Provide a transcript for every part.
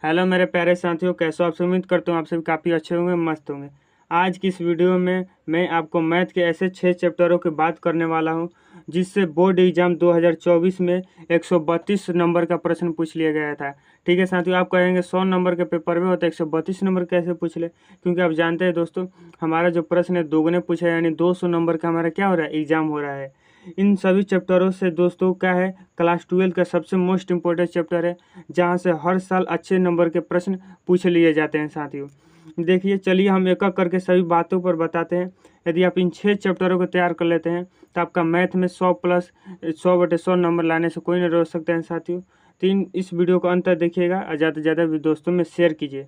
Hello मेरे प्यारे साथियों, कैसे हो आप? उम्मीद करता हूँ आप सभी काफ़ी अच्छे होंगे, मस्त होंगे। आज की इस वीडियो में मैं आपको मैथ के ऐसे 6 चैप्टरों की बात करने वाला हूँ जिससे बोर्ड एग्जाम 2024 में 132 नंबर का प्रश्न पूछ लिया गया था। ठीक है साथियों, आप कहेंगे 100 नंबर के पेपर में होता है 132 नंबर कैसे पूछ ले? क्योंकि आप जानते हैं दोस्तों, हमारा जो प्रश्न है दोगुने पूछा है, यानी 200 नंबर का हमारा क्या हो रहा है, एग्जाम हो रहा है। इन सभी चैप्टरों से दोस्तों क्या है, क्लास 12 का सबसे मोस्ट इम्पोर्टेंट चैप्टर है, जहाँ से हर साल अच्छे नंबर के प्रश्न पूछ लिए जाते हैं साथियों। देखिए, चलिए हम एक एक करके सभी बातों पर बताते हैं। यदि आप इन 6 चैप्टरों को तैयार कर लेते हैं तो आपका मैथ में 100 प्लस 100/100 नंबर लाने से कोई नहीं रोक सकते हैं साथियों। तो इस वीडियो को अंत तक देखिएगा और ज़्यादा से ज़्यादा भी दोस्तों में शेयर कीजिए।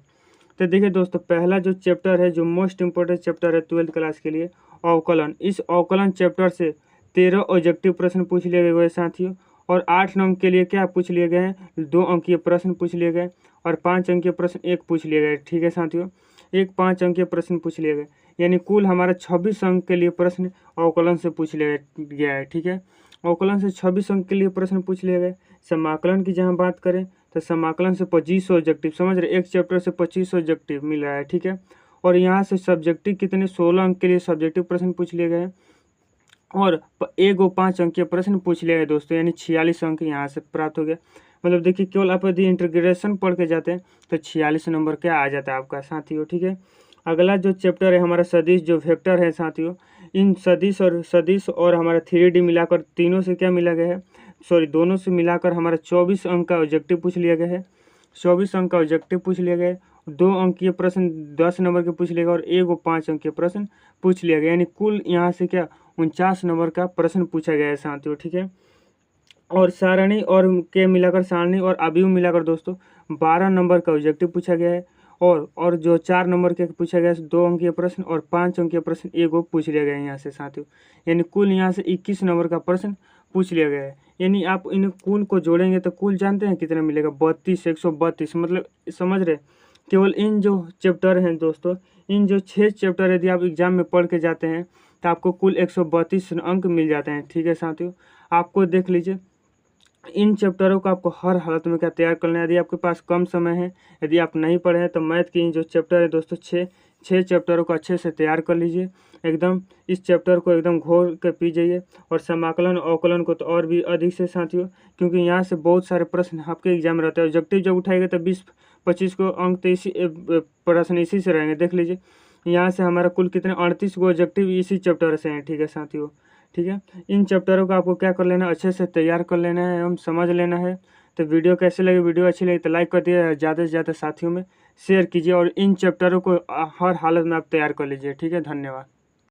तो देखिए दोस्तों, पहला जो चैप्टर है, जो मोस्ट इम्पोर्टेंट चैप्टर है 12th क्लास के लिए, अवकलन। इस अवकलन चैप्टर से 13 ऑब्जेक्टिव प्रश्न पूछ लिए गए साथियों, और 8 अंक के लिए क्या पूछ लिए गए हैं, 2 अंकीय प्रश्न पूछ लिए गए, और 5 अंकीय प्रश्न एक पूछ लिए गए। ठीक है साथियों, एक 5 अंकीय प्रश्न पूछ लिए गए, यानी कुल हमारा 26 अंक के लिए प्रश्न अवकलन से पूछ लिया गया है। ठीक है, अवकलन से 26 अंक के लिए प्रश्न पूछ लिए गए। समाकलन की जहाँ बात करें तो समाकलन से 25 ऑब्जेक्टिव, समझ रहे, एक चैप्टर से 25 ऑब्जेक्टिव मिल रहा है। ठीक है, और यहाँ से सब्जेक्टिव कितने 16 अंक के लिए सब्जेक्टिव प्रश्न पूछ लिए गए हैं, और एक वो 5 अंकीय प्रश्न पूछ लिया गया दोस्तों, यानी 46 अंक यहाँ से प्राप्त हो गया। मतलब देखिए, केवल आप यदि इंटीग्रेशन पढ़ के जाते हैं तो 46 नंबर क्या आ जाता है आपका साथियों। ठीक है, अगला जो चैप्टर है हमारा सदिश, जो वेक्टर है साथियों। इन सदिश और हमारा 3D मिलाकर तीनों से क्या मिला गया है, सॉरी दोनों से मिलाकर हमारा 24 अंक का ऑब्जेक्टिव पूछ लिया गया है। 24 अंक का ऑब्जेक्टिव पूछ लिया गया है। 2 अंकीय प्रश्न 10 नंबर के पूछ लिया गया, और एक वो 5 अंकीय प्रश्न पूछ लिया गया, यानी कुल यहाँ से क्या 49 नंबर का प्रश्न पूछा गया है साथियों। ठीक है, और सारणी और के मिलाकर, सारणी और अवयव मिलाकर दोस्तों 12 नंबर का ऑब्जेक्टिव पूछा गया है, और जो 4 नंबर के पूछा गया है 2 अंकीय प्रश्न, और 5 अंकीय प्रश्न एक वो पूछ लिया गया है यहाँ से साथियों, यानी कुल यहाँ से 21 नंबर का प्रश्न पूछ लिया गया है। यानी आप इन कुल को जोड़ेंगे तो कुल जानते हैं कितना मिलेगा, 32, 132। मतलब समझ रहे, केवल इन जो चैप्टर हैं दोस्तों, इन जो 6 चैप्टर यदि आप एग्जाम में पढ़ के जाते हैं तो आपको कुल 132 अंक मिल जाते हैं। ठीक है साथियों, आपको देख लीजिए, इन चैप्टरों को आपको हर हालत में क्या तैयार करना है। यदि आपके पास कम समय है, यदि आप नहीं पढ़े हैं, तो मैथ की इन जो चैप्टर है दोस्तों, छः चैप्टरों को अच्छे से तैयार कर लीजिए। एकदम इस चैप्टर को एकदम घोर कर पी जाइए, और समाकलन अवकलन को तो और भी अधिक से साथियों, क्योंकि यहाँ से बहुत सारे प्रश्न आपके एग्जाम में रहते हैं। ऑब्जेक्टिव जब उठाएगा तो 20-25 को अंक तो इसी प्रश्न इसी से रहेंगे। देख लीजिए, यहाँ से हमारा कुल कितने 38 को ऑब्जेक्टिव इसी चैप्टर से हैं। ठीक है साथियों, ठीक है, इन चैप्टरों को आपको क्या कर लेना है, अच्छे से तैयार कर लेना है एवं समझ लेना है। तो वीडियो कैसे लगी, वीडियो अच्छी लगी तो लाइक कर दिए, ज़्यादा से ज़्यादा साथियों में शेयर कीजिए, और इन चैप्टरों को हर हालत में आप तैयार कर लीजिए। ठीक है, धन्यवाद।